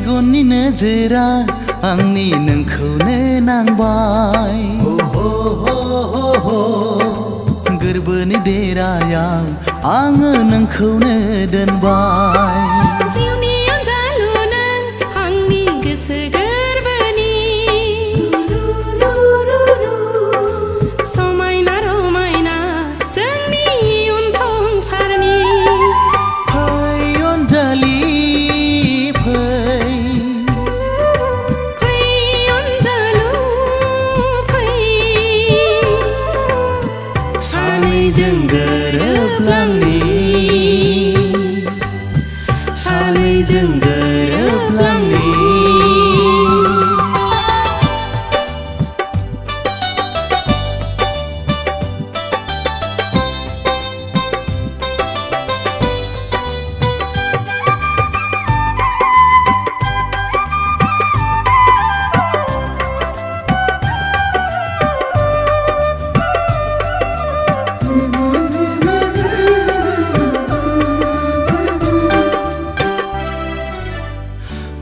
मेगननि नोजोरा आंनि नोंखौनो नांबाय गोरबोनि देरायाव आङो नोंखौनो दोनबाय जिउनि अनजालु नों आंनि गोसो गोरबोनि समायना रमायना जोंनि इयुन संसारनि फै अनजालि सानैजों गोरोबलांनि सानैजों गोरोबलांनि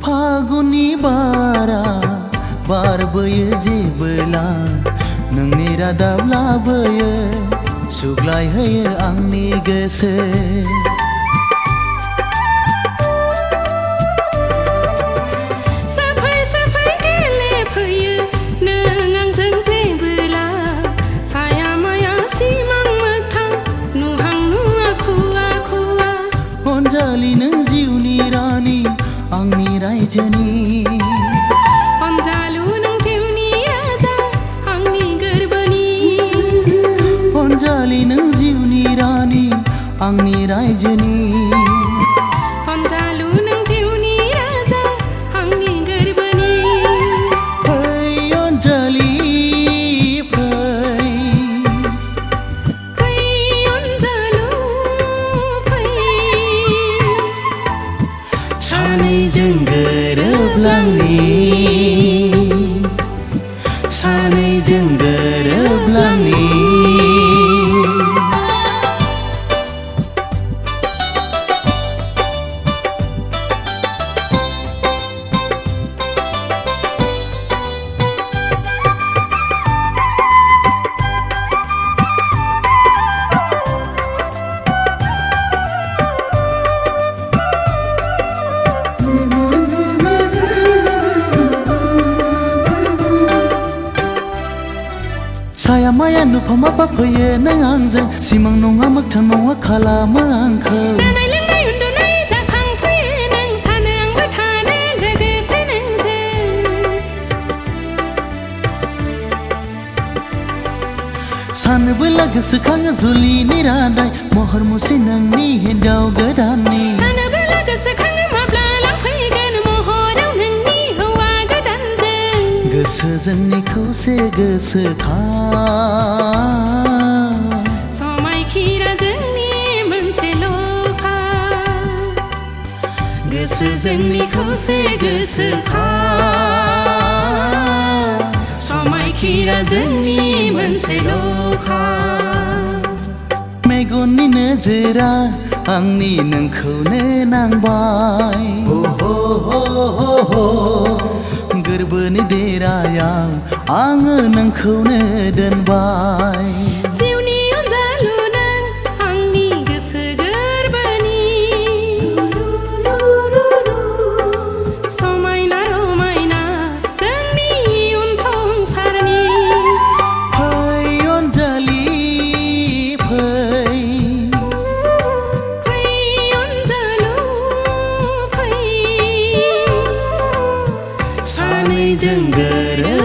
फागुननि बारा बारबोयो जेबोला नोंनि रादाब लाबोयो सुग्लायहोयो आंनि गोसो साफै साफै गेलेफैयो नों आंजों जेबोला साया माया सिमां मोगथां नुहां नुवा खुवा खुवा अनजालि नों जिउनि रानि आंनि रायजोनि अनजालु नों जिउनि राजा आंनि गोरबोनि अनजालि नों जिउनि रानि आंनि रायजोनि अनजालु नों जिउनि राजा आंनि गोरबोनि फै अनजालि फै फै अनजालु फै सानैजों गोरोबलांनि सानैजों गोरोबलांनि साया माया नुफामा बाफैयो नों आंजों सिमां नङा मोगथां नङा खालामो आंखौ जानाय लोंनाय उन्दुनाय जाखांफैयो नों सानो आंबो थानो लोगोसे नोंजों सानोबोला गोसोखाङो जुलिनि रादाय महर मुस्रि नोंनि हिन्जाव गोदाननि सानोबोला गोसोखाङो माब्ला लांफैगोन महराव नोंनि हौवा गोदानजों गोसो जोंनिखौसो गोसोखां समायखिरा जोंनि मोनसेल'खा गोसो जोंनिखौसो गोसोखां समायखिरा जोंनि मोनसेल'खा मेगननि नोजोरा आंनि नोंखौनो नांबाय गोरबोनि देरायाव आङो नोंखौनो दोनबाय जिउनि अनजालु नों आंनि गोसो गोरबोनि समायना रमायना जोंनि इयुन संसारनि फै अनजालि फै फै अनजालु फै सानैजों गोरोब